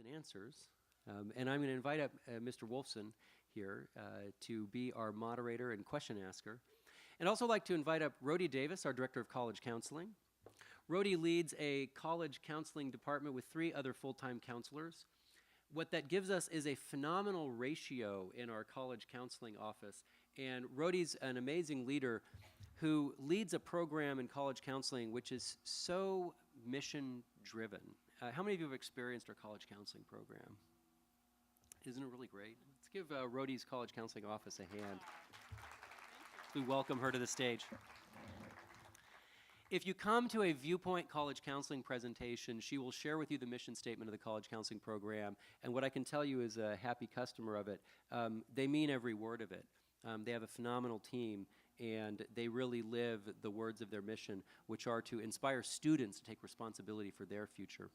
and answers. And I'm going to invite up Mr. Wolfson here to be our moderator and question asker. And also like to invite up Rhody Davis, our Director of College Counseling. Rhody leads a college counseling department with 3 other full-time counselors. What that gives us is a phenomenal ratio in our college counseling office. And Rhody's an amazing leader who leads a program in college counseling which is so mission-driven. How many of you have experienced our college counseling program? Isn't it really great? Let's give Rhody's college counseling office a hand. We welcome her to the stage. If you come to a Viewpoint College Counseling presentation, she will share with you the mission statement of the college counseling program. And what I can tell you as a happy customer of it, they mean every word of it. They have a phenomenal team, and they really live the words of their mission, which are to inspire students to take responsibility for their future.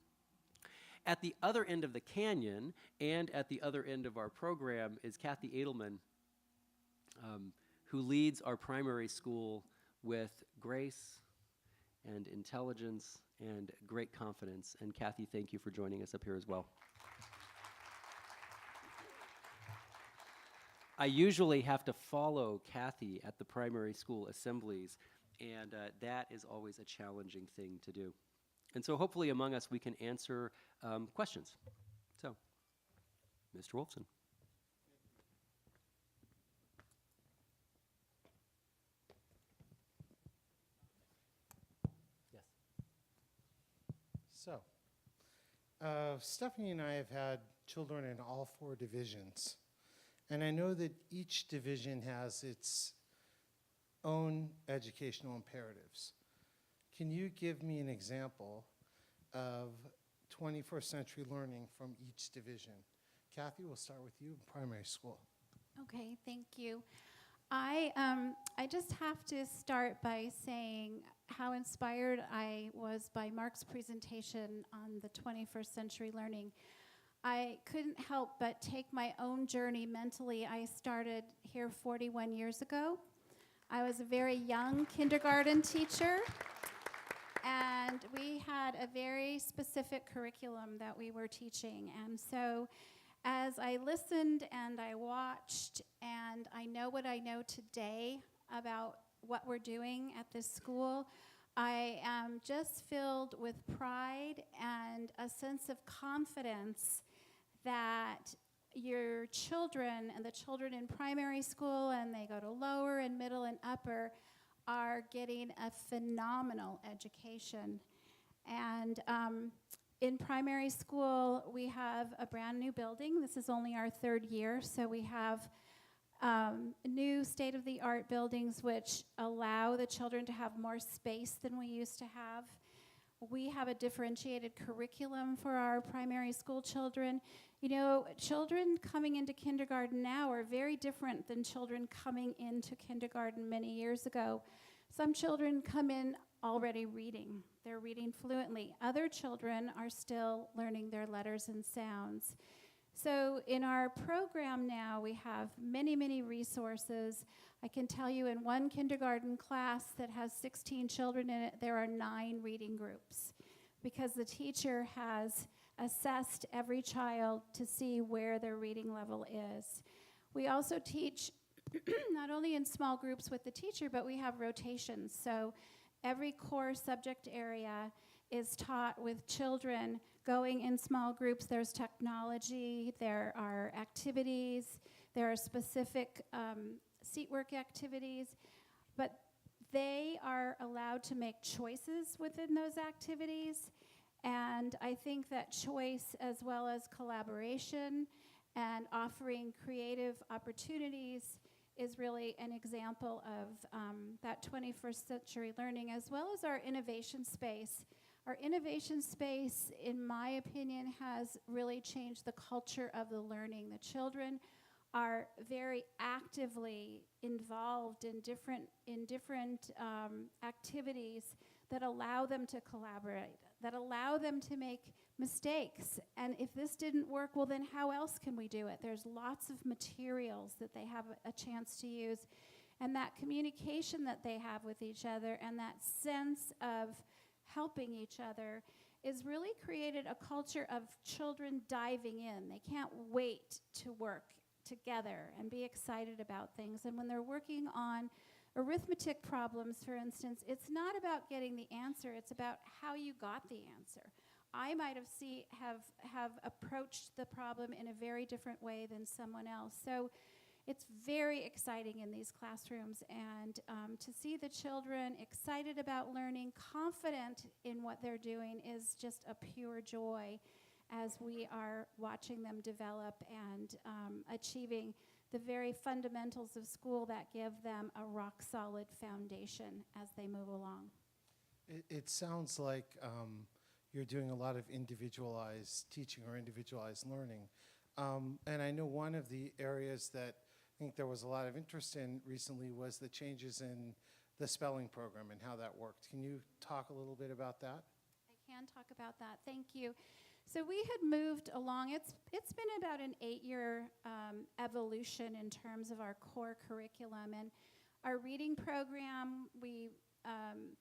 At the other end of the canyon and at the other end of our program is Cathy Adelman, who leads our primary school with grace and intelligence and great confidence. And Cathy, thank you for joining us up here as well. I usually have to follow Cathy at the primary school assemblies, and that is always a challenging thing to do. And so hopefully among us we can answer questions. So, Mr. Wolfson. Yes. So, Stephanie and I have had children in all 4 divisions. And I know that each division has its own educational imperatives. Can you give me an example of 21st century learning from each division? Cathy, we'll start with you in primary school. Okay, thank you. I just have to start by saying how inspired I was by Mark's presentation on the 21st century learning. I couldn't help but take my own journey mentally. I started here 41 years ago. I was a very young kindergarten teacher, and we had a very specific curriculum that we were teaching. And so as I listened and I watched, and I know what I know today about what we're doing at this school, I am just filled with pride and a sense of confidence that your children and the children in primary school, and they go to lower and middle and upper, are getting a phenomenal education. And in primary school, we have a brand new building. This is only our 3rd year, so we have new state-of-the-art buildings which allow the children to have more space than we used to have. We have a differentiated curriculum for our primary school children. You know, children coming into kindergarten now are very different than children coming into kindergarten many years ago. Some children come in already reading. They're reading fluently. Other children are still learning their letters and sounds. So in our program now, we have many, many resources. I can tell you in one kindergarten class that has 16 children in it, there are 9 reading groups because the teacher has assessed every child to see where their reading level is. We also teach not only in small groups with the teacher, but we have rotations. So every core subject area is taught with children going in small groups. There's technology, there are activities, there are specific seat work activities, but they are allowed to make choices within those activities. And I think that choice, as well as collaboration and offering creative opportunities, is really an example of that 21st century learning, as well as our innovation space. Our innovation space, in my opinion, has really changed the culture of the learning. The children are very actively involved in different activities that allow them to collaborate, that allow them to make mistakes. And if this didn't work, well, then how else can we do it? There's lots of materials that they have a chance to use. And that communication that they have with each other and that sense of helping each other is really created a culture of children diving in. They can't wait to work together and be excited about things. And when they're working on arithmetic problems, for instance, it's not about getting the answer, it's about how you got the answer. I might have approached the problem in a very different way than someone else. So it's very exciting in these classrooms, and to see the children excited about learning, confident in what they're doing, is just a pure joy as we are watching them develop and achieving the very fundamentals of school that give them a rock-solid foundation as they move along. It sounds like you're doing a lot of individualized teaching or individualized learning. And I know one of the areas that I think there was a lot of interest in recently was the changes in the spelling program and how that worked. Can you talk a little bit about that? I can talk about that. Thank you. So we had moved along. It's been about an 8-year evolution in terms of our core curriculum. And our reading program, we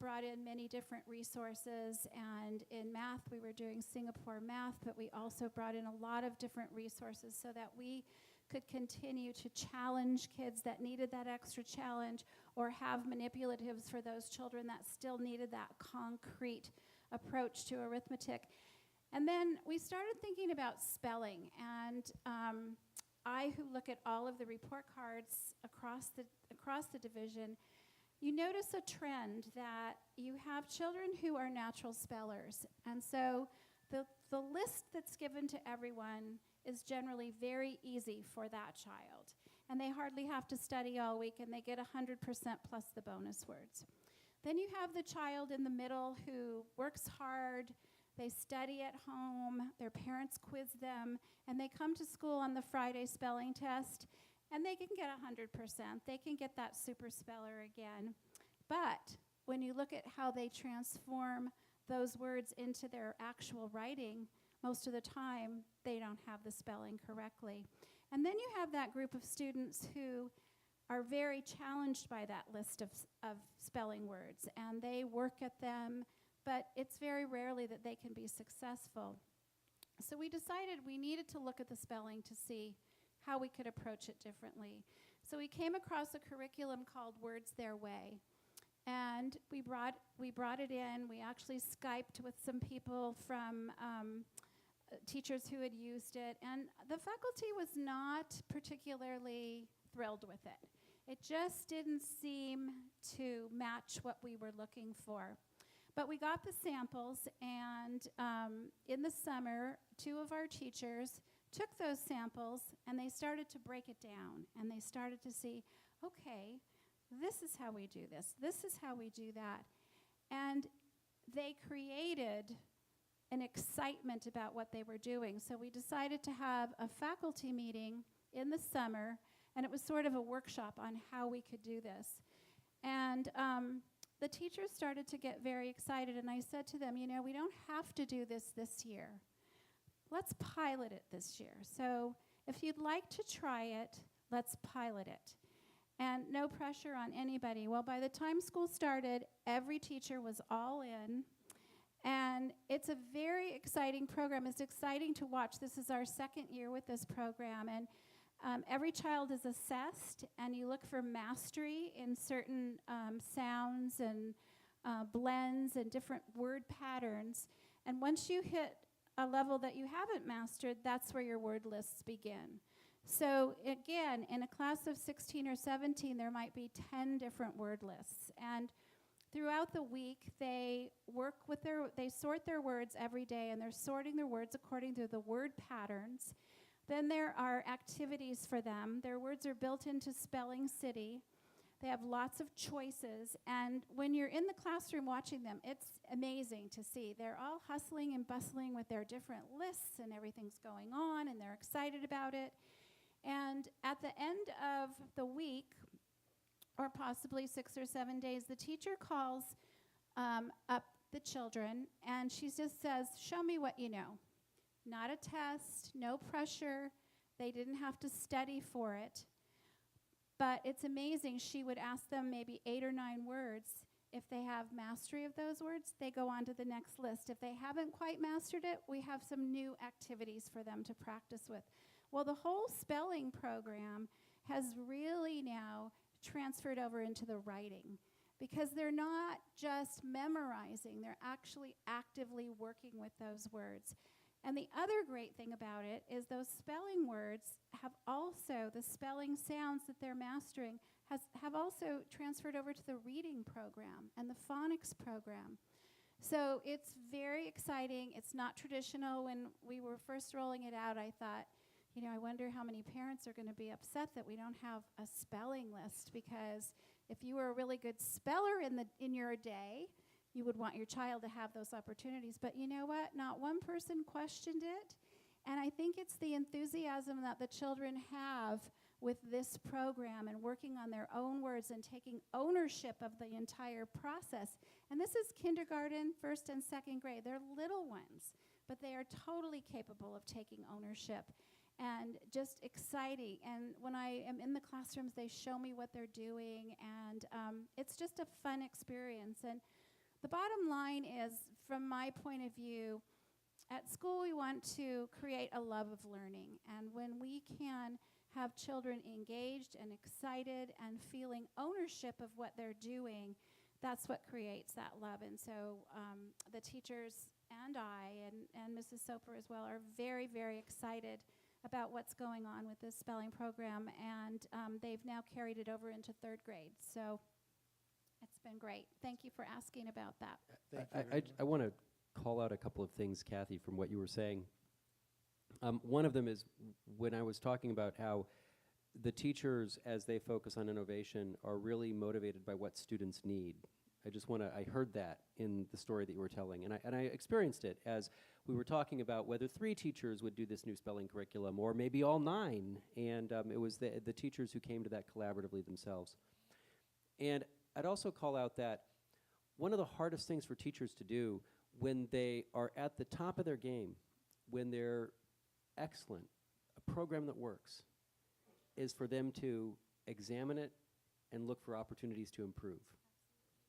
brought in many different resources. And in math, we were doing Singapore math, but we also brought in a lot of different resources so that we could continue to challenge kids that needed that extra challenge, or have manipulatives for those children that still needed that concrete approach to arithmetic. And then we started thinking about spelling, and I, who look at all of the report cards across the division, you notice a trend that you have children who are natural spellers. And so the list that's given to everyone is generally very easy for that child. And they hardly have to study all week, and they get 100% plus the bonus words. Then you have the child in the middle who works hard, they study at home, their parents quiz them, and they come to school on the Friday spelling test, and they can get 100%. They can get that super speller again. But when you look at how they transform those words into their actual writing, most of the time they don't have the spelling correctly. And then you have that group of students who are very challenged by that list of spelling words, and they work at them, but it's very rarely that they can be successful. So we decided we needed to look at the spelling to see how we could approach it differently. So we came across a curriculum called Words Their Way, and we brought it in. We actually Skyped with some people from teachers who had used it, and the faculty was not particularly thrilled with it. It just didn't seem to match what we were looking for. But we got the samples, and in the summer, 2 of our teachers took those samples and they started to break it down, and they started to see, okay, this is how we do this is how we do that. And they created an excitement about what they were doing. So we decided to have a faculty meeting in the summer, and it was sort of a workshop on how we could do this. And the teachers started to get very excited, and I said to them, you know, we don't have to do this year. Let's pilot it this year. So if you'd like to try it, let's pilot it. And no pressure on anybody. Well, by the time school started, every teacher was all in. And it's a very exciting program. It's exciting to watch. This is our 2nd year with this program. And every child is assessed, and you look for mastery in certain sounds and blends and different word patterns. And once you hit a level that you haven't mastered, that's where your word lists begin. So again, in a class of 16 or 17, there might be 10 different word lists. And throughout the week, they sort their words every day, and they're sorting their words according to the word patterns. Then there are activities for them. Their words are built into Spelling City. They have lots of choices, and when you're in the classroom watching them, it's amazing to see. They're all hustling and bustling with their different lists, and everything's going on, and they're excited about it. And at the end of the week, or possibly 6 or 7 days, the teacher calls up the children, and she just says, show me what you know. Not a test, no pressure. They didn't have to study for it. But it's amazing. She would ask them maybe 8 or 9 words, If they have mastery of those words, they go on to the next list. If they haven't quite mastered it, we have some new activities for them to practice with. Well, the whole spelling program has really now transferred over into the writing, because they're not just memorizing, they're actually actively working with those words. And the other great thing about it is those spelling words have also, the spelling sounds that they're mastering have also transferred over to the reading program and the phonics program. So it's very exciting. It's not traditional. When we were first rolling it out, I thought, you know, I wonder how many parents are going to be upset that we don't have a spelling list, because if you were a really good speller in your day, you would want your child to have those opportunities. But you know what? Not one person questioned it. And I think it's the enthusiasm that the children have with this program and working on their own words and taking ownership of the entire process. And this is kindergarten, first and second grade. They're little ones, but they are totally capable of taking ownership, and just exciting. And when I am in the classrooms, they show me what they're doing, and it's just a fun experience. And the bottom line is, from my point of view, at school we want to create a love of learning. And when we can have children engaged and excited and feeling ownership of what they're doing, that's what creates that love. And so the teachers and I and Mrs. Soper as well are very, very excited about what's going on with this spelling program. And they've now carried it over into third grade. So it's been great. Thank you for asking about that. Thank you very I want to call out a couple of things, Cathy, from what you were saying. One of them is when I was talking about how the teachers, as they focus on innovation, are really motivated by what students need. I heard that in the story that you were telling, and I experienced it as we were talking about whether 3 teachers would do this new spelling curriculum, or maybe all 9, and it was the teachers who came to that collaboratively themselves. And I'd also call out that one of the hardest things for teachers to do when they are at the top of their game, when they're excellent, a program that works, is for them to examine it and look for opportunities to improve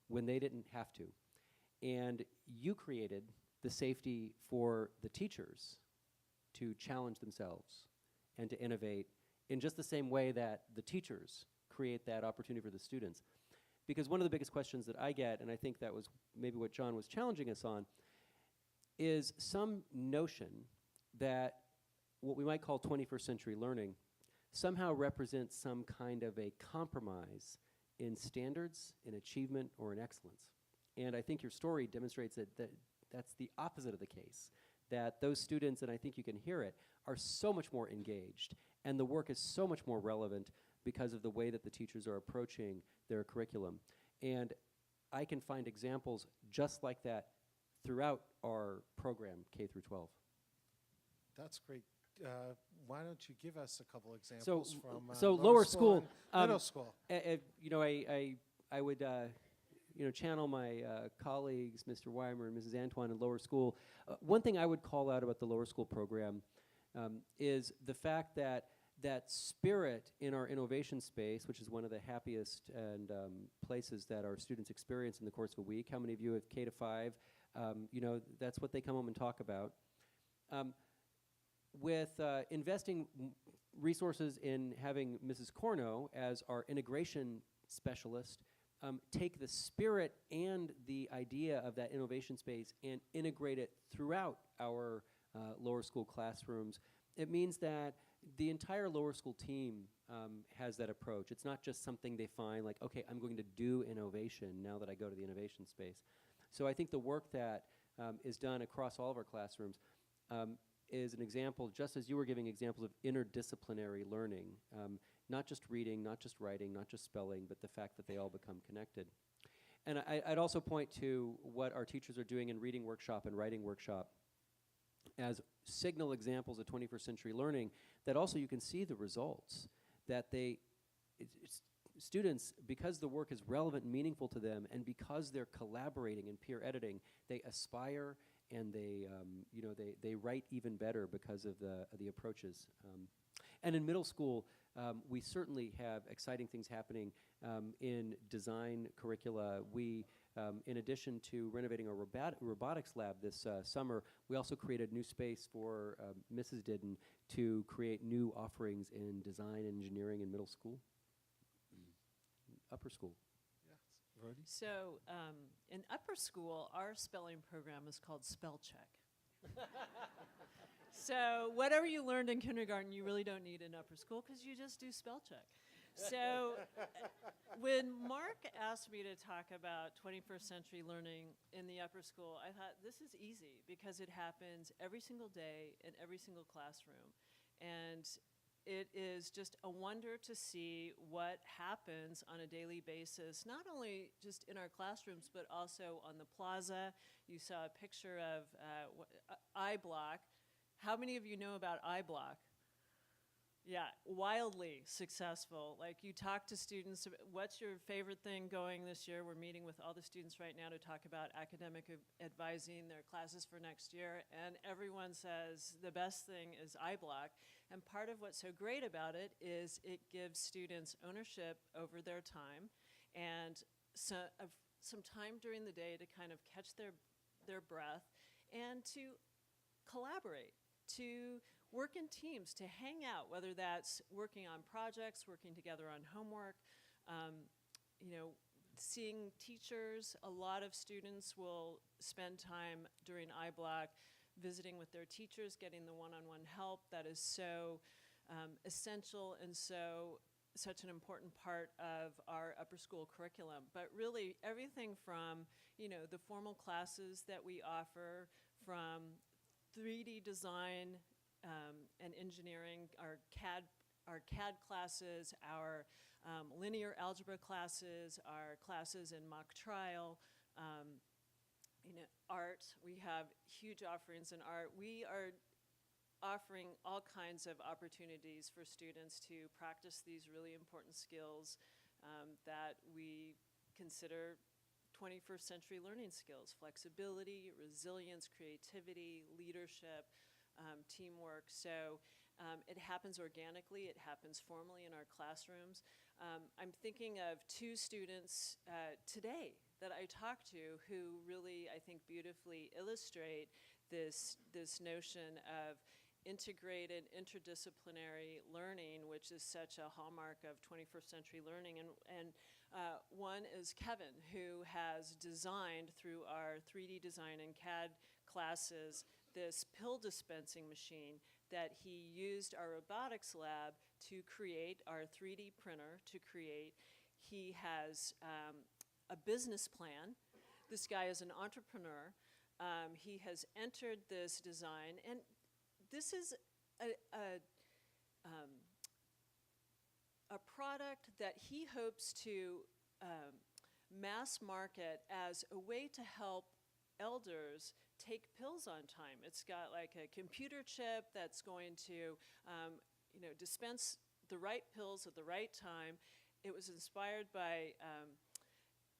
when they didn't have to. And you created the safety for the teachers to challenge themselves and to innovate in just the same way that the teachers create that opportunity for the students. Because one of the biggest questions that I get, and I think that was maybe what John was challenging us on, is some notion that what we might call 21st century learning somehow represents some kind of a compromise in standards, in achievement, or in excellence. And I think your story demonstrates that that's the opposite of the case, that those students, and I think you can hear it, are so much more engaged, and the work is so much more relevant because of the way that the teachers are approaching their curriculum. And I can find examples just like that throughout our program, K through 12. That's great. Why don't you give us a couple examples from so lower school, and middle school? You know, I would channel my colleagues, Mr. Weimer and Mrs. Antoine, in lower school. One thing I would call out about the lower school program is the fact that that spirit in our innovation space, which is one of the happiest and places that our students experience in the course of a week. How many of you have K to 5? That's what they come home and talk about. With investing resources in having Mrs. Corno as our integration specialist, take the spirit and the idea of that innovation space and integrate it throughout our lower school classrooms. It means that the entire lower school team has that approach. It's not just something they find like, okay, I'm going to do innovation now that I go to the innovation space. So I think the work that is done across all of our classrooms is an example, just as you were giving examples of interdisciplinary learning, not just reading, not just writing, not just spelling, but the fact that they all become connected. And I'd also point to what our teachers are doing in reading workshop and writing workshop as signal examples of 21st century learning, that also you can see the results, that students, because the work is relevant and meaningful to them, and because they're collaborating and peer editing, they aspire and they write even better because of the approaches. And in middle school, we certainly have exciting things happening in design curricula. We, in addition to renovating our robotics lab this summer, we also created new space for Mrs. Didden to create new offerings in design and engineering in middle school, upper school. Yes, Rhody? So in upper school, our spelling program is called Spell Check. So whatever you learned in kindergarten, you really don't need in upper school because you just do spell check. So when Mark asked me to talk about 21st century learning in the upper school, I thought this is easy because it happens every single day in every single classroom. And it is just a wonder to see what happens on a daily basis, not only just in our classrooms, but also on the plaza. You saw a picture of iBlock. How many of you know about iBlock? Yeah, wildly successful. Like, you talk to students, what's your favorite thing going this year? We're meeting with all the students right now to talk about academic advising their classes for next year, and everyone says the best thing is iBlock. And part of what's so great about it is it gives students ownership over their time and some time during the day to kind of catch their breath and to collaborate, to work in teams, to hang out, whether that's working on projects, working together on homework, seeing teachers. A lot of students will spend time during iBlock visiting with their teachers, getting the one-on-one help that is so essential and such an important part of our upper school curriculum. But really everything from, the formal classes that we offer, from 3D design and engineering, our CAD classes, our linear algebra classes, our classes in mock trial, art. We have huge offerings in art. We are offering all kinds of opportunities for students to practice these really important skills that we consider 21st century learning skills: flexibility, resilience, creativity, leadership, teamwork. So it happens organically, it happens formally in our classrooms. I'm thinking of two students today that I talked to who really, I think, beautifully illustrate this notion of integrated, interdisciplinary learning, which is such a hallmark of 21st century learning. And one is Kevin, who has designed through our 3D design and CAD classes this pill dispensing machine that he used our robotics lab to create, our 3D printer to create. He has a business plan. This guy is an entrepreneur. He has entered this design, and this is a product that he hopes to mass market as a way to help elders take pills on time. It's got like a computer chip that's going to dispense the right pills at the right time. It was inspired by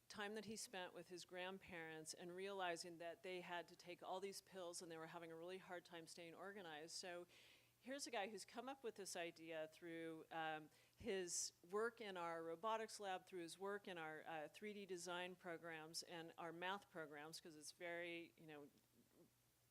time that he spent with his grandparents and realizing that they had to take all these pills and they were having a really hard time staying organized. So here's a guy who's come up with this idea through his work in our robotics lab, through his work in our 3D design programs and our math programs, because it's very,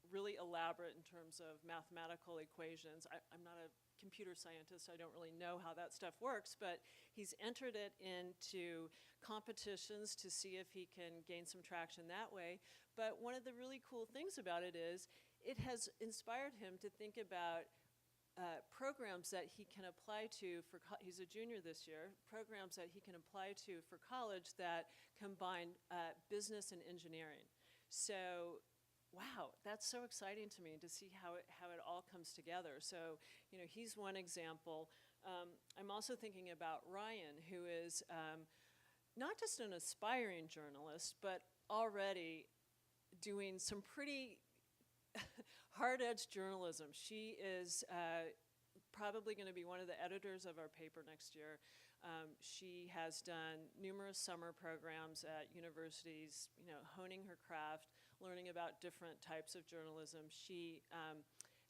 really elaborate in terms of mathematical equations. I'm not a computer scientist, so I don't really know how that stuff works, but he's entered it into competitions to see if he can gain some traction that way. But one of the really cool things about it is it has inspired him to think about programs that he can apply to for, he's a junior this year, programs that he can apply to for college that combine business and engineering. So, wow, that's so exciting to me to see how it all comes together. So, he's one example. I'm also thinking about Ryan, who is not just an aspiring journalist, but already doing some pretty hard-edged journalism. She is probably going to be one of the editors of our paper next year. She has done numerous summer programs at universities, honing her craft, learning about different types of journalism. She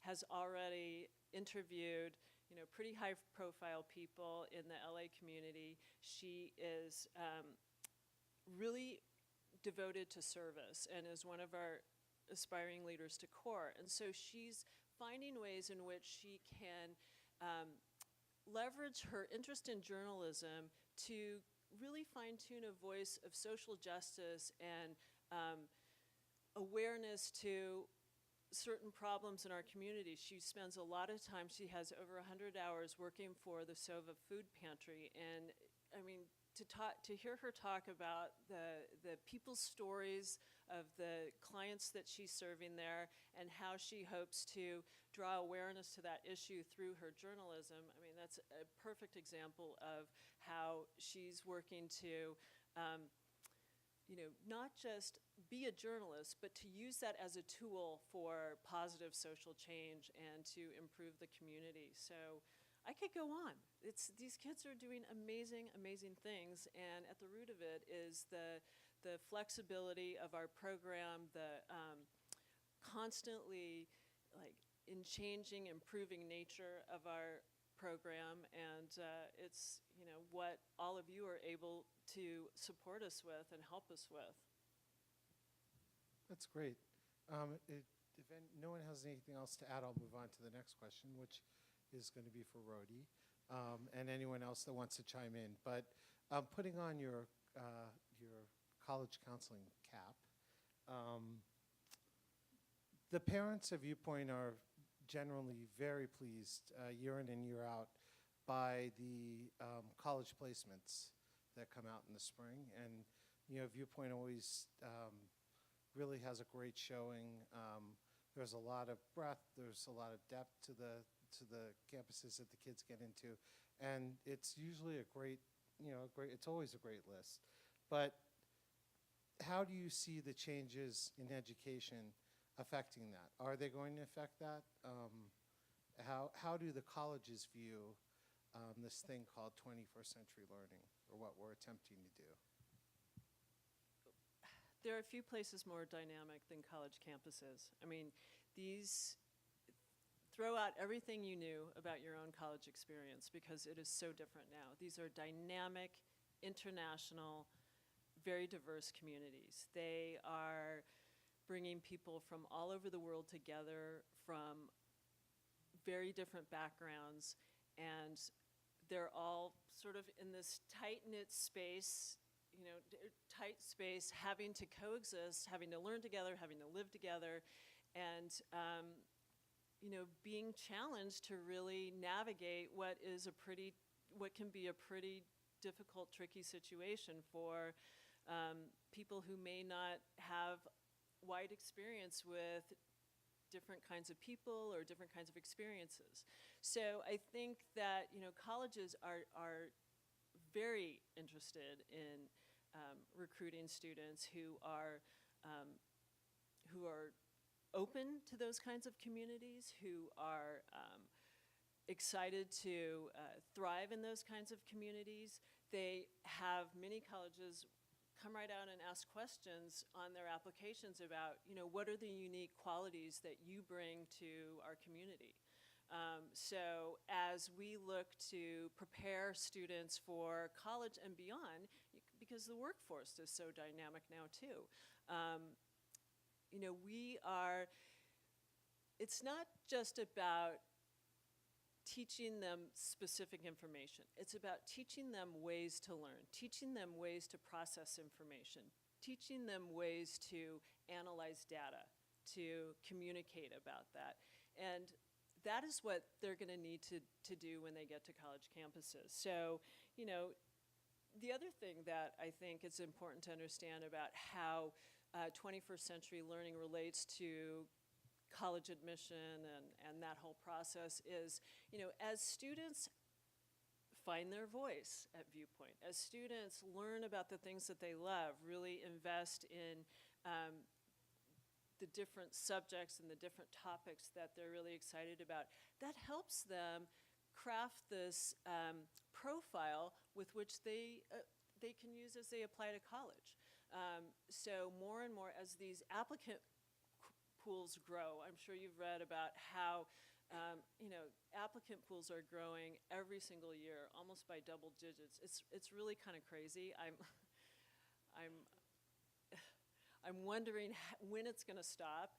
has already interviewed, pretty high-profile people in the LA community. She is really devoted to service and is one of our aspiring leaders to CORE. And so she's finding ways in which she can leverage her interest in journalism to really fine-tune a voice of social justice and awareness to certain problems in our community. She spends a lot of time, she has over 100 hours working for the Sova Food Pantry, and I mean, to hear her talk about the people's stories of the clients that she's serving there and how she hopes to draw awareness to that issue through her journalism, I mean, that's a perfect example of how she's working to not just be a journalist, but to use that as a tool for positive social change and to improve the community. So I could go on. These kids are doing amazing, amazing things, and at the root of it is the flexibility of our program, the constantly in changing, improving nature of our program, and it's what all of you are able to support us with and help us with. That's great. If no one has anything else to add, I'll move on to the next question, which is going to be for Rhody, and anyone else that wants to chime in. But putting on your college counseling cap, the parents of Viewpoint are generally very pleased year in and year out by the college placements that come out in the spring. And Viewpoint always really has a great showing. There's a lot of breadth, there's a lot of depth to the campuses that the kids get into, and it's usually it's always a great list. But how do you see the changes in education affecting that? Are they going to affect that? How do the colleges view this thing called 21st century learning, or what we're attempting to do? There are a few places more dynamic than college campuses. I mean, throw out everything you knew about your own college experience, because it is so different now. These are dynamic, international, very diverse communities. They are bringing people from all over the world together, from very different backgrounds, and they're all sort of in this tight-knit space, having to coexist, having to learn together, having to live together, and being challenged to really navigate what can be a pretty difficult, tricky situation for people who may not have wide experience with different kinds of people or different kinds of experiences. So I think that colleges are very interested in recruiting students who are open to those kinds of communities, who are excited to thrive in those kinds of communities. They have many colleges come right out and ask questions on their applications about, what are the unique qualities that you bring to our community? So as we look to prepare students for college and beyond, because the workforce is so dynamic now too, it's not just about teaching them specific information. It's about teaching them ways to learn, teaching them ways to process information, teaching them ways to analyze data, to communicate about that. And that is what they're going to need to do when they get to college campuses. So, the other thing that I think is important to understand about how 21st century learning relates to college admission and that whole process is, as students find their voice at Viewpoint, as students learn about the things that they love, really invest in the different subjects and the different topics that they're really excited about, that helps them craft this profile with which they can use as they apply to college. So more and more as these applicant pools grow, I'm sure you've read about how Applicant pools are growing every single year, almost by double digits. It's really kind of crazy. I'm wondering when it's going to stop.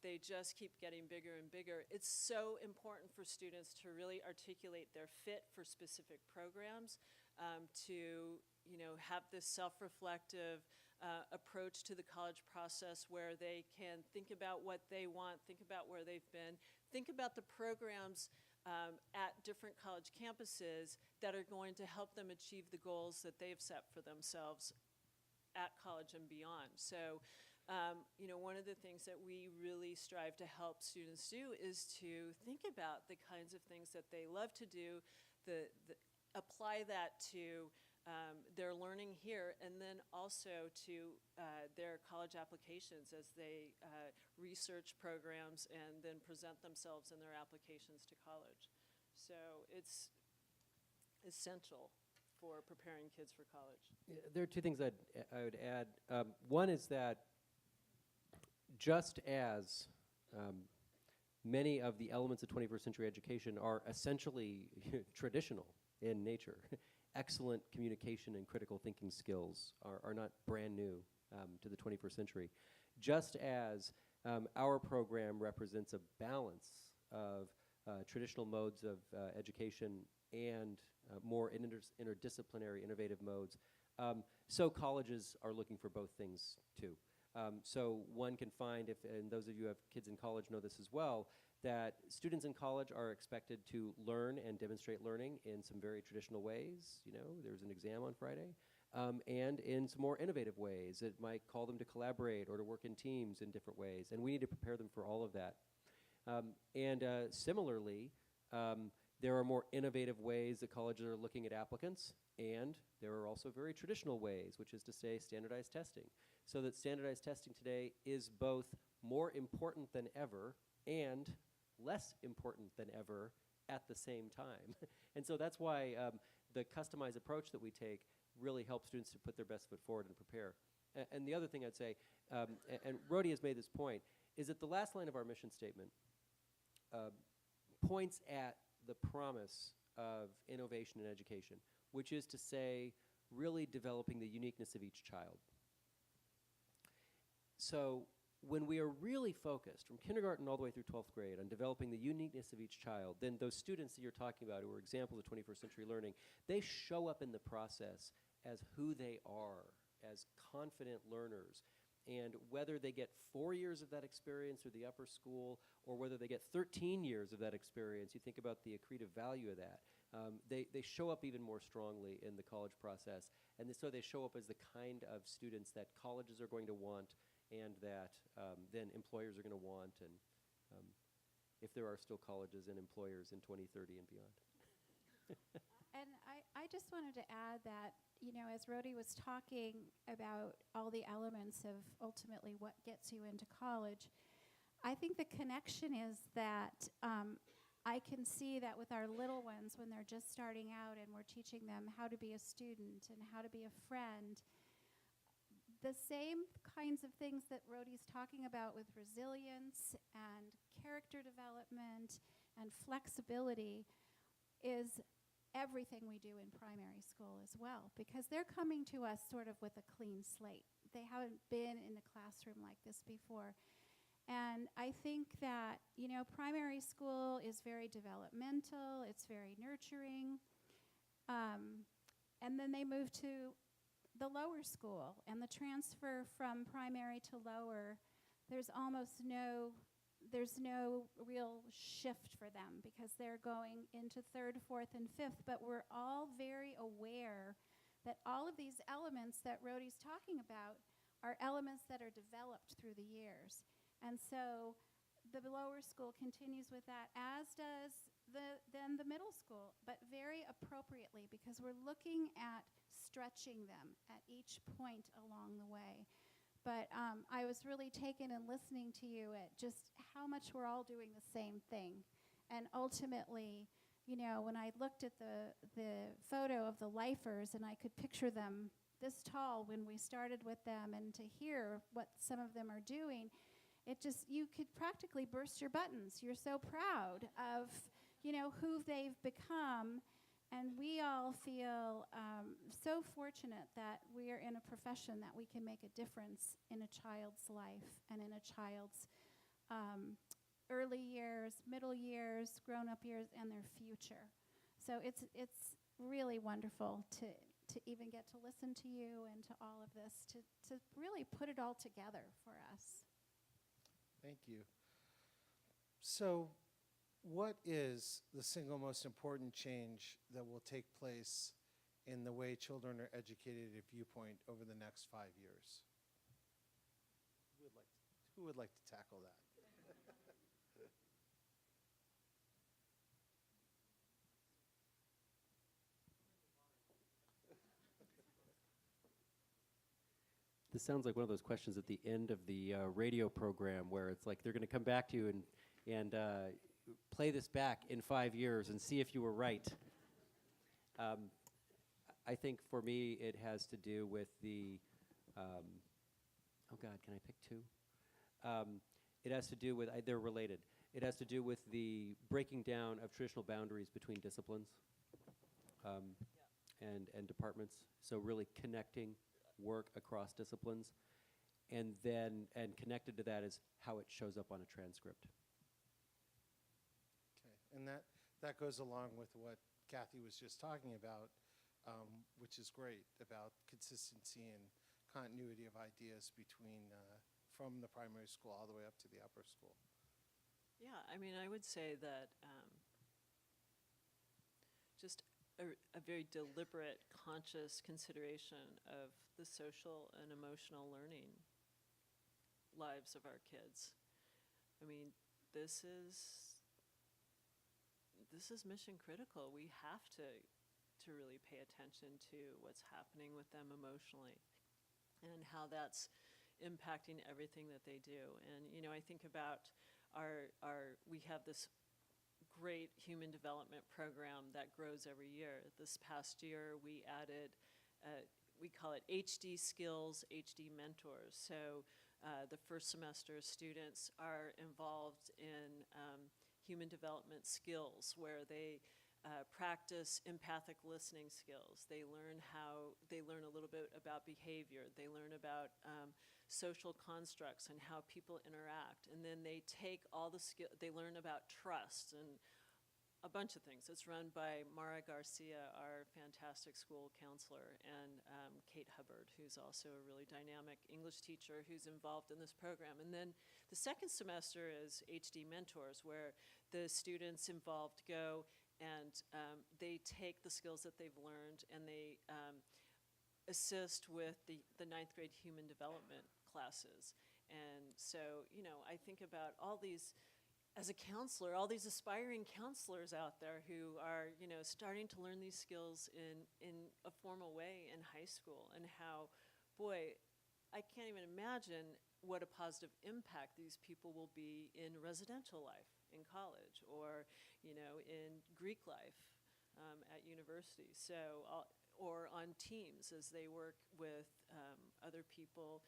They just keep getting bigger and bigger. It's so important for students to really articulate their fit for specific programs, to have this self-reflective approach to the college process where they can think about what they want, think about where they've been, think about the programs at different college campuses that are going to help them achieve the goals that they've set for themselves at college and beyond. So, one of the things that we really strive to help students do is to think about the kinds of things that they love to do, apply that to their learning here, and then also to their college applications as they research programs and then present themselves in their applications to college. So it's essential for preparing kids for college. There are two things I would add. One is that just as many of the elements of 21st century education are essentially traditional in nature, excellent communication and critical thinking skills are not brand new to the 21st century. Just as our program represents a balance of traditional modes of education and more interdisciplinary, innovative modes, so colleges are looking for both things too. So one can find, and those of you who have kids in college know this as well, that students in college are expected to learn and demonstrate learning in some very traditional ways. There's an exam on Friday, and in some more innovative ways. It might call them to collaborate or to work in teams in different ways, and we need to prepare them for all of that. Similarly, there are more innovative ways that colleges are looking at applicants, and there are also very traditional ways, which is to say standardized testing. So that standardized testing today is both more important than ever and less important than ever at the same time. And so that's why the customized approach that we take really helps students to put their best foot forward and prepare. And the other thing I'd say, and Rhody has made this point, is that the last line of our mission statement points at the promise of innovation in education, which is to say, really developing the uniqueness of each child. So when we are really focused from kindergarten all the way through 12th grade on developing the uniqueness of each child, then those students that you're talking about who are examples of 21st century learning, they show up in the process as who they are, as confident learners. And whether they get 4 years of that experience through the upper school or whether they get 13 years of that experience, you think about the accretive value of that. They show up even more strongly in the college process. And so they show up as the kind of students that colleges are going to want and that then employers are going to want, and if there are still colleges and employers in 2030 and beyond. And I just wanted to add that, as Rhody was talking about all the elements of ultimately what gets you into college, I think the connection is that I can see that with our little ones when they're just starting out and we're teaching them how to be a student and how to be a friend, the same kinds of things that Rhody's talking about with resilience and character development and flexibility is everything we do in primary school as well, because they're coming to us sort of with a clean slate. They haven't been in a classroom like this before. And I think that, primary school is very developmental, it's very nurturing. And then they move to the lower school, and the transfer from primary to lower, there's no real shift for them because they're going into 3rd, 4th, and 5th, but we're all very aware that all of these elements that Rhody's talking about are elements that are developed through the years. And so the lower school continues with that, as does then the middle school, but very appropriately, because we're looking at stretching them at each point along the way. But I was really taken in listening to you at just how much we're all doing the same thing. And ultimately, when I looked at the photo of the lifers and I could picture them this tall when we started with them, and to hear what some of them are doing, it just, you could practically burst your buttons. You're so proud of, who they've become. And we all feel so fortunate that we are in a profession that we can make a difference in a child's life and in a child's early years, middle years, grown-up years, and their future. So it's really wonderful to even get to listen to you and to all of this, to really put it all together for us. Thank you. So, what is the single most important change that will take place in the way children are educated at Viewpoint over the next 5 years? Who would like to tackle that? This sounds like one of those questions at the end of the radio program where it's like they're going to come back to you and play this back in 5 years and see if you were right. I think for me it has to do with the, oh God, can I pick two? It has to do with, they're related. It has to do with the breaking down of traditional boundaries between disciplines and departments. So really connecting work across disciplines, and connected to that is how it shows up on a transcript. Okay, and that goes along with what Cathy was just talking about, which is great, about consistency and continuity of ideas between from the primary school all the way up to the upper school. Yeah, I mean, I would say that just a very deliberate, conscious consideration of the social and emotional learning lives of our kids. I mean, this is mission critical. We have to really pay attention to what's happening with them emotionally and how that's impacting everything that they do. And, I think about we have this great human development program that grows every year. This past year, we added, we call it HD Skills, HD Mentors. So the first semester students are involved in human development skills where they practice empathic listening skills. They learn a little bit about behavior. They learn about social constructs and how people interact. And then they take all the they learn about trust and a bunch of things. It's run by Mara Garcia, our fantastic school counselor, and Kate Hubbard, who's also a really dynamic English teacher who's involved in this program. And then the second semester is HD Mentors, where the students involved go and they take the skills that they've learned and they assist with the ninth grade human development classes. And so, I think about all these, as a counselor, all these aspiring counselors out there who are, starting to learn these skills in a formal way in high school, and how, boy, I can't even imagine what a positive impact these people will be in residential life in college, or, in Greek life at university. So, or on teams as they work with other people,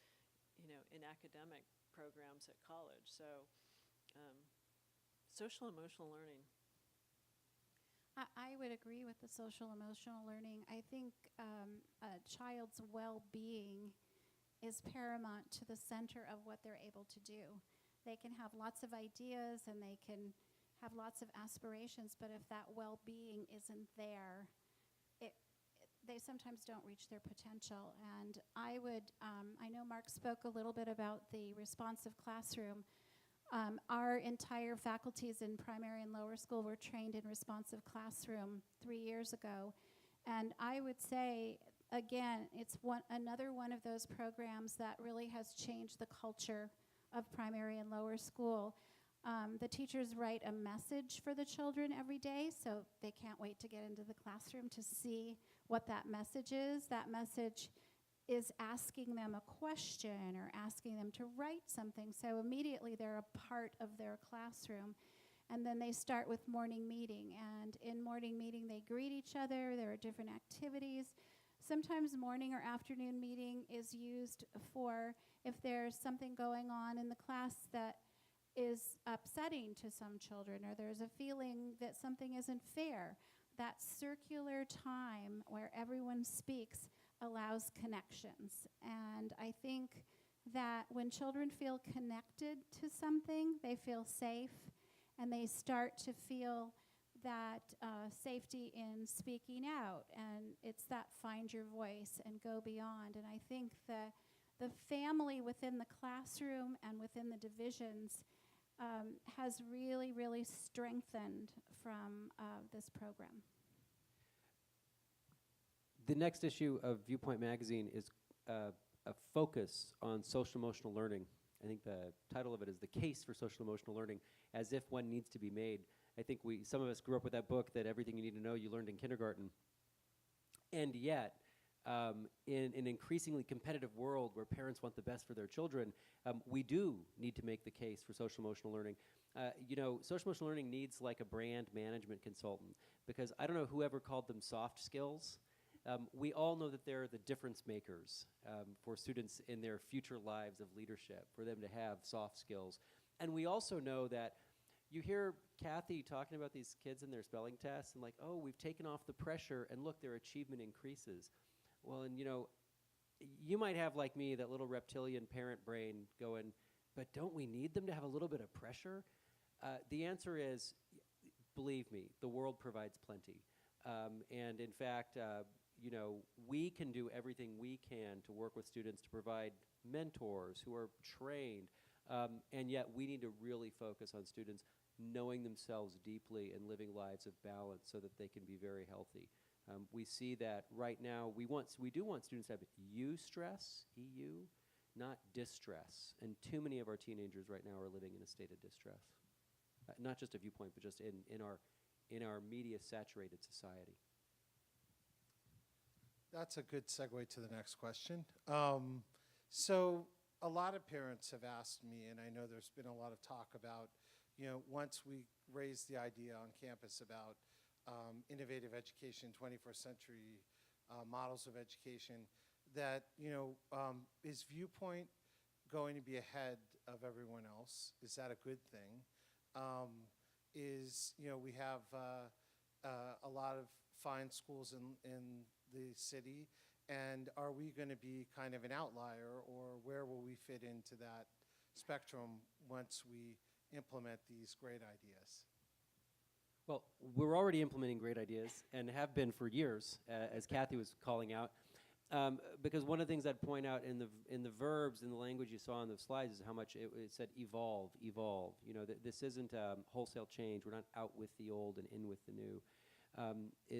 in academic programs at college. So, social emotional learning. I would agree with the social emotional learning. I think a child's well-being is paramount to the center of what they're able to do. They can have lots of ideas and they can have lots of aspirations, but if that well-being isn't there, they sometimes don't reach their potential. And I know Mark spoke a little bit about the responsive classroom. Our entire faculties in primary and lower school were trained in responsive classroom 3 years ago. And I would say, again, it's another one of those programs that really has changed the culture of primary and lower school. The teachers write a message for the children every day, so they can't wait to get into the classroom to see what that message is. That message is asking them a question or asking them to write something, so immediately they're a part of their classroom. And then they start with morning meeting, and in morning meeting they greet each other. There are different activities. Sometimes morning or afternoon meeting is used for if there's something going on in the class that is upsetting to some children, or there's a feeling that something isn't fair. That circular time where everyone speaks allows connections. And I think that when children feel connected to something, they feel safe, and they start to feel that safety in speaking out. And it's that find your voice and go beyond. And I think the family within the classroom and within the divisions has really, really strengthened from this program. The next issue of Viewpoint Magazine is a focus on social emotional learning. I think the title of it is The Case for Social Emotional Learning, as if one needs to be made. I think some of us grew up with that book, that everything you need to know you learned in kindergarten. And yet, in an increasingly competitive world where parents want the best for their children, we do need to make the case for social emotional learning. Social emotional learning needs like a brand management consultant, because I don't know whoever called them soft skills. We all know that they're the difference makers for students in their future lives of leadership, for them to have soft skills. And we also know that you hear Cathy talking about these kids and their spelling tests, and like, oh, we've taken off the pressure, and look, their achievement increases. Well, and you might have, like me, that little reptilian parent brain going, but don't we need them to have a little bit of pressure? The answer is, believe me, the world provides plenty. And in fact, we can do everything we can to work with students to provide mentors who are trained, and yet we need to really focus on students knowing themselves deeply and living lives of balance so that they can be very healthy. We see that right now. We do want students to have eustress, EU, not distress. And too many of our teenagers right now are living in a state of distress. Not just a Viewpoint, but just in our media-saturated society. That's a good segue to the next question. So a lot of parents have asked me, and I know there's been a lot of talk about, once we raised the idea on campus about innovative education, 21st century models of education, that, is Viewpoint going to be ahead of everyone else? Is that a good thing? We have a lot of fine schools in the city, and are we going to be kind of an outlier, or where will we fit into that spectrum once we implement these great ideas? Well, we're already implementing great ideas and have been for years, as Cathy was calling out. Because one of the things I'd point out in the verbs, in the language you saw on the slides, is how much it said evolve. This isn't wholesale change. We're not out with the old and in with the new.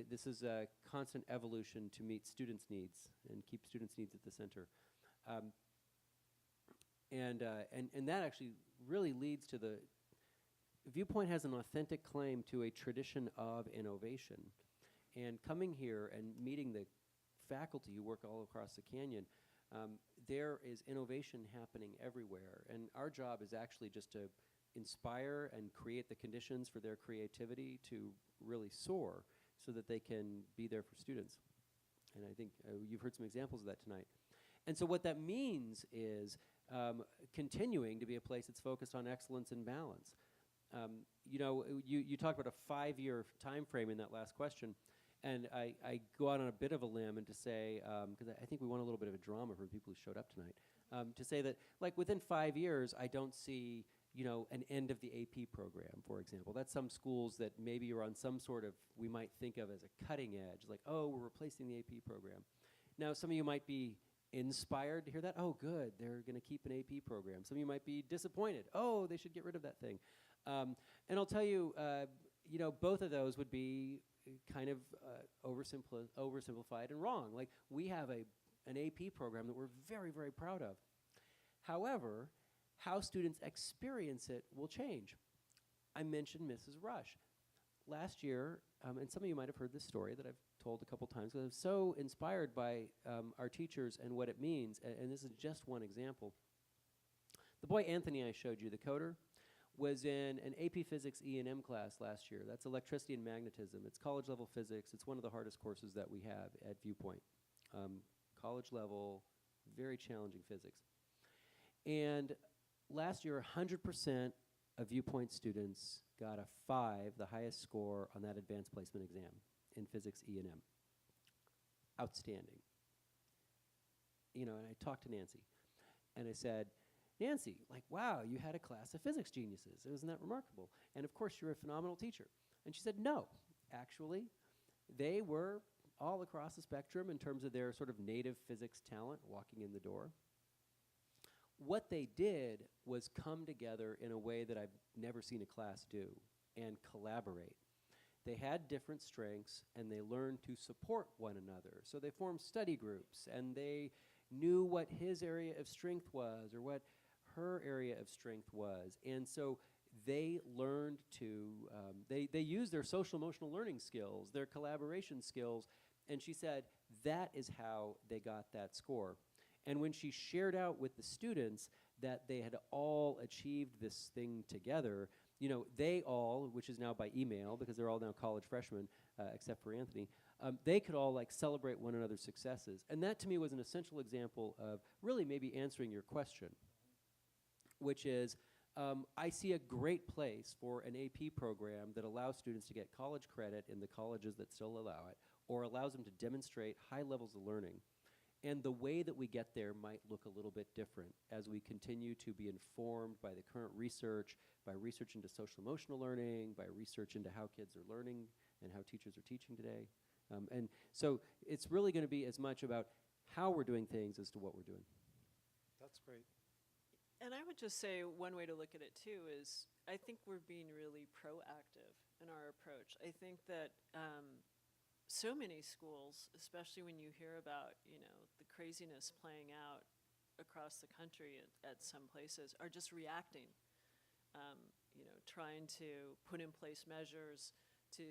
This is a constant evolution to meet students' needs and keep students' needs at the center. And that actually really leads to the Viewpoint has an authentic claim to a tradition of innovation. And coming here and meeting the faculty who work all across the canyon, there is innovation happening everywhere. And our job is actually just to inspire and create the conditions for their creativity to really soar so that they can be there for students. And I think you've heard some examples of that tonight. And so what that means is continuing to be a place that's focused on excellence and balance. You talked about a 5-year time frame in that last question, and I go out on a bit of a limb and to say, because I think we want a little bit of a drama from people who showed up tonight, to say that like within 5 years, I don't see an end of the AP program, for example. That's some schools that maybe are on some sort of, we might think of as a cutting edge, like, oh, we're replacing the AP program. Now, some of you might be inspired to hear that. Oh, good, they're going to keep an AP program. Some of you might be disappointed. Oh, they should get rid of that thing. And I'll tell you, both of those would be kind of oversimplified and wrong. Like, we have an AP program that we're very, very proud of. However, how students experience it will change. I mentioned Mrs. Rush. Last year, and some of you might have heard this story that I've told a couple times, because I was so inspired by our teachers and what it means, and this is just one example. The boy Anthony I showed you, the coder, was in an AP Physics E&M class last year. That's electricity and magnetism. It's college level physics. It's one of the hardest courses that we have at Viewpoint. college level, very challenging physics. And last year, 100% of Viewpoint students got a 5, the highest score on that advanced placement exam in physics E&M. Outstanding. You know, and I talked to Nancy, and I said, Nancy, like, wow, you had a class of physics geniuses. Isn't that remarkable? And of course, you're a phenomenal teacher. And she said, no, actually, they were all across the spectrum in terms of their sort of native physics talent walking in the door. What they did was come together in a way that I've never seen a class do and collaborate. They had different strengths, and they learned to support one another. So they formed study groups, and they knew what his area of strength was or what her area of strength was. And so they learned to, they used their social emotional learning skills, their collaboration skills, and she said that is how they got that score. And when she shared out with the students that they had all achieved this thing together, you know, they all, which is now by email because they're all now college freshmen, except for Anthony, they could all like celebrate one another's successes. And that to me was an essential example of really maybe answering your question, which is I see a great place for an AP program that allows students to get college credit in the colleges that still allow it, or allows them to demonstrate high levels of learning. And the way that we get there might look a little bit different as we continue to be informed by the current research, by research into social emotional learning, by research into how kids are learning and how teachers are teaching today. And so it's really going to be as much about how we're doing things as to what we're doing. That's great. And I would just say one way to look at it too is I think we're being really proactive in our approach. I think that so many schools, especially when you hear about, you know, the craziness playing out across the country at some places, are just reacting. You know, trying to put in place measures to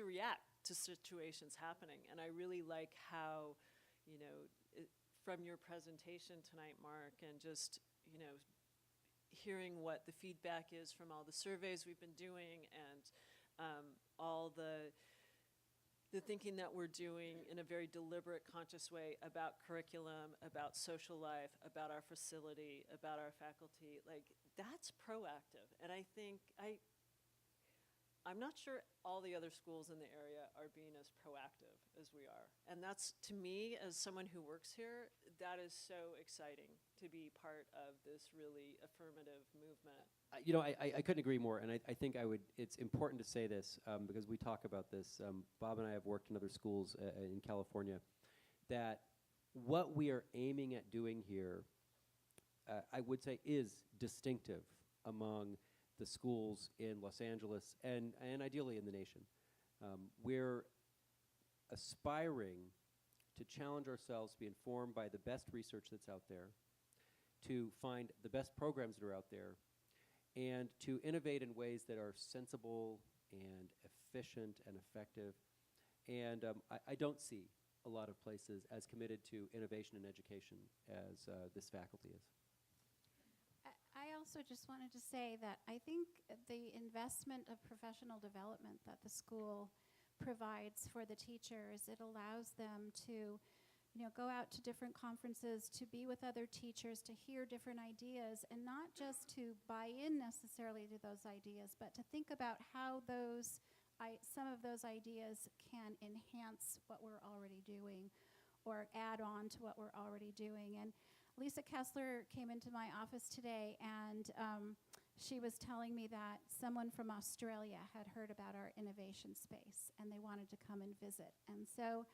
react to situations happening. And I really like how, you know, from your presentation tonight, Mark, and just, you know, hearing what the feedback is from all the surveys we've been doing and all the thinking that we're doing in a very deliberate, conscious way about curriculum, about social life, about our facility, about our faculty, like, that's proactive. And I think, I'm not sure all the other schools in the area are being as proactive as we are. And that's, to me, as someone who works here, that is so exciting to be part of this really affirmative movement. You know, I couldn't agree more, and I think it's important to say this because we talk about this. Bob and I have worked in other schools in California, that what we are aiming at doing here, I would say, is distinctive among the schools in Los Angeles and ideally in the nation. We're aspiring to challenge ourselves, to be informed by the best research that's out there, to find the best programs that are out there, and to innovate in ways that are sensible and efficient and effective. And I don't see a lot of places as committed to innovation and education as this faculty is. I also just wanted to say that I think the investment of professional development that the school provides for the teachers, it allows them to, you know, go out to different conferences, to be with other teachers, to hear different ideas, and not just to buy in necessarily to those ideas, but to think about how those, some of those ideas can enhance what we're already doing or add on to what we're already doing. And Lisa Kessler came into my office today, and she was telling me that someone from Australia had heard about our innovation space, and they wanted to come and visit. And so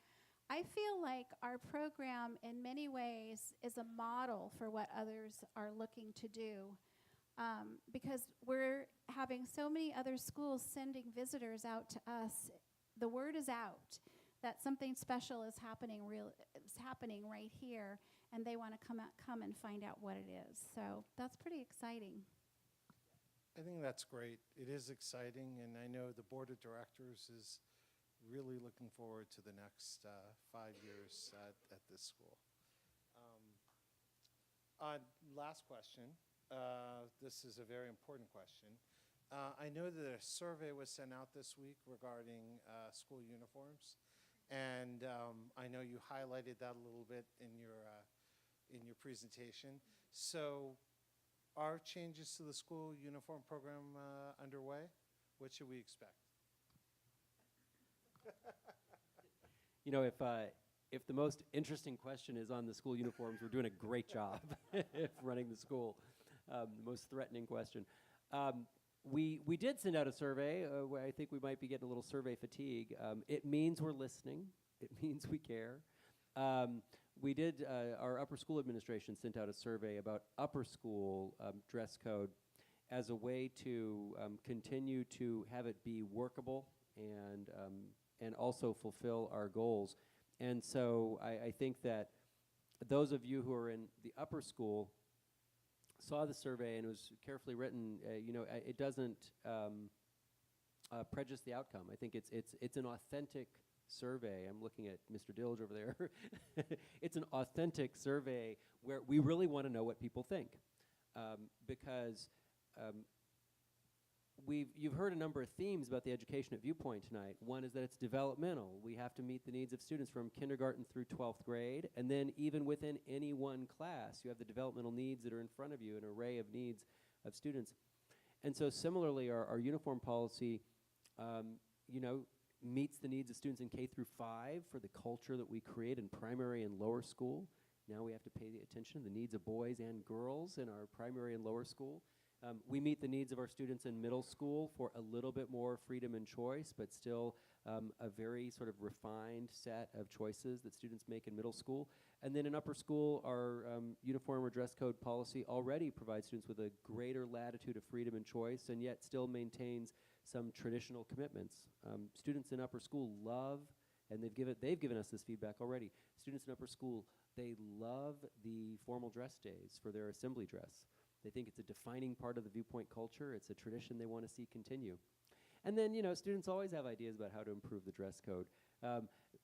I feel like our program, in many ways, is a model for what others are looking to do, because we're having so many other schools sending visitors out to us. The word is out that something special is happening right here, and they want to come and find out what it is. So that's pretty exciting. I think that's great. It is exciting, and I know the board of directors is really looking forward to the next 5 years at this school. Last question. This is a very important question. I know that a survey was sent out this week regarding school uniforms, And I know you highlighted that a little bit in your presentation. So are changes to the school uniform program underway? What should we expect? You know, if the most interesting question is on the school uniforms, we're doing a great job running the school. The most threatening question. We did send out a survey. Where I think we might be getting a little survey fatigue. It means we're listening. It means we care. We did, our upper school administration sent out a survey about upper school dress code as a way to continue to have it be workable and also fulfill our goals. And so I think that those of you who are in the upper school saw the survey, and it was carefully written. You know, it doesn't prejudice the outcome. I think it's an authentic survey. I'm looking at Mr. Dilge over there. It's an authentic survey where we really want to know what people think, because you've heard a number of themes about the education at Viewpoint tonight. One is that it's developmental. We have to meet the needs of students from kindergarten through 12th grade, and then even within any one class, you have the developmental needs that are in front of you, an array of needs of students. And so similarly, our uniform policy, you know, meets the needs of students in K through 5 for the culture that we create in primary and lower school. Now we have to pay attention to the needs of boys and girls in our primary and lower school. We meet the needs of our students in middle school for a little bit more freedom and choice, but still a very sort of refined set of choices that students make in middle school. And then in upper school, our uniform or dress code policy already provides students with a greater latitude of freedom and choice, and yet still maintains some traditional commitments. Students in upper school love, and they've given us this feedback already. Students in upper school, they love the formal dress days for their assembly dress. They think it's a defining part of the Viewpoint culture. It's a tradition they want to see continue. And then, you know, students always have ideas about how to improve the dress code.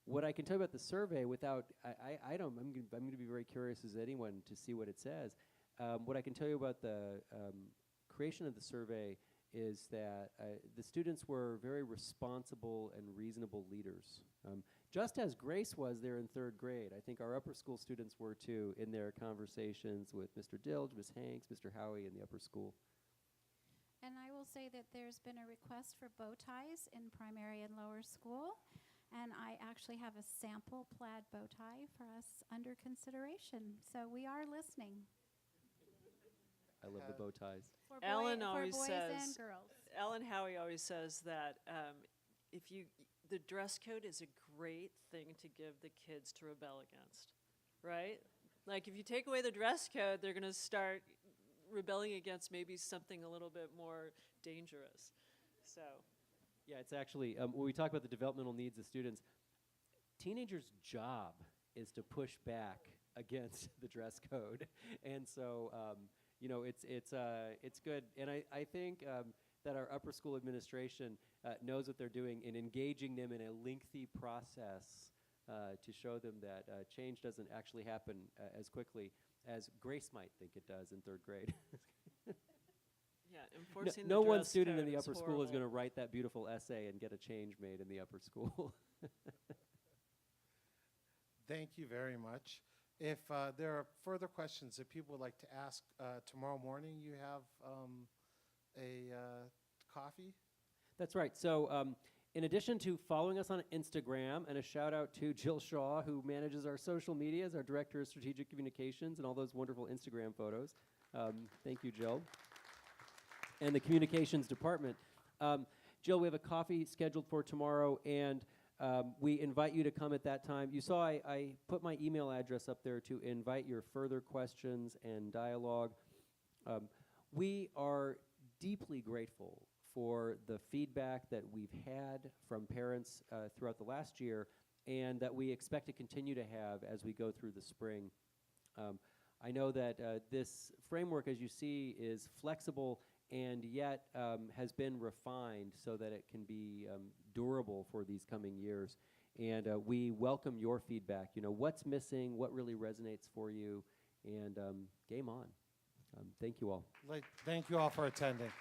What I can tell you about the survey without, I'm going to be very curious as anyone to see what it says. What I can tell you about the creation of the survey is that the students were very responsible and reasonable leaders. Just as Grace was there in 3rd grade, I think our upper school students were too in their conversations with Mr. Dilge, Ms. Hanks, Mr. Howie in the upper school. And I will say that there's been a request for bow ties in primary and lower school, and I actually have a sample plaid bow tie for us under consideration. So we are listening. I love the bow ties. For, Ellen for always boys says, and girls. Ellen Howie always says that the dress code is a great thing to give the kids to rebel against, right? Like if you take away the dress code, they're going to start rebelling against maybe something a little bit more dangerous. So, Yeah, it's actually, when we talk about the developmental needs of students, teenagers' job is to push back against the dress code. And so, you know, it's good. And I think that our upper school administration knows what they're doing in engaging them in a lengthy process to show them that change doesn't actually happen as quickly as Grace might think it does in 3rd grade. yeah, enforcing No the one dress student in code the is upper school is going to horrible. write that beautiful essay and get a change made in the upper school. Thank you very much. If there are further questions that people would like to ask, tomorrow morning you have a coffee? That's right. So in addition to following us on Instagram, and a shout out to Jill Shaw, who manages our social medias, our director of strategic communications, and all those wonderful Instagram photos. Thank you, Jill. And the communications department. Jill, we have a coffee scheduled for tomorrow, and we invite you to come at that time. You saw I put my email address up there to invite your further questions and dialogue. We are deeply grateful for the feedback that we've had from parents throughout the last year, and that we expect to continue to have as we go through the spring. I know that this framework, as you see, is flexible and yet has been refined so that it can be durable for these coming years. And we welcome your feedback. You know, what's missing, what really resonates for you, and game on. Thank you all. Thank you all for attending.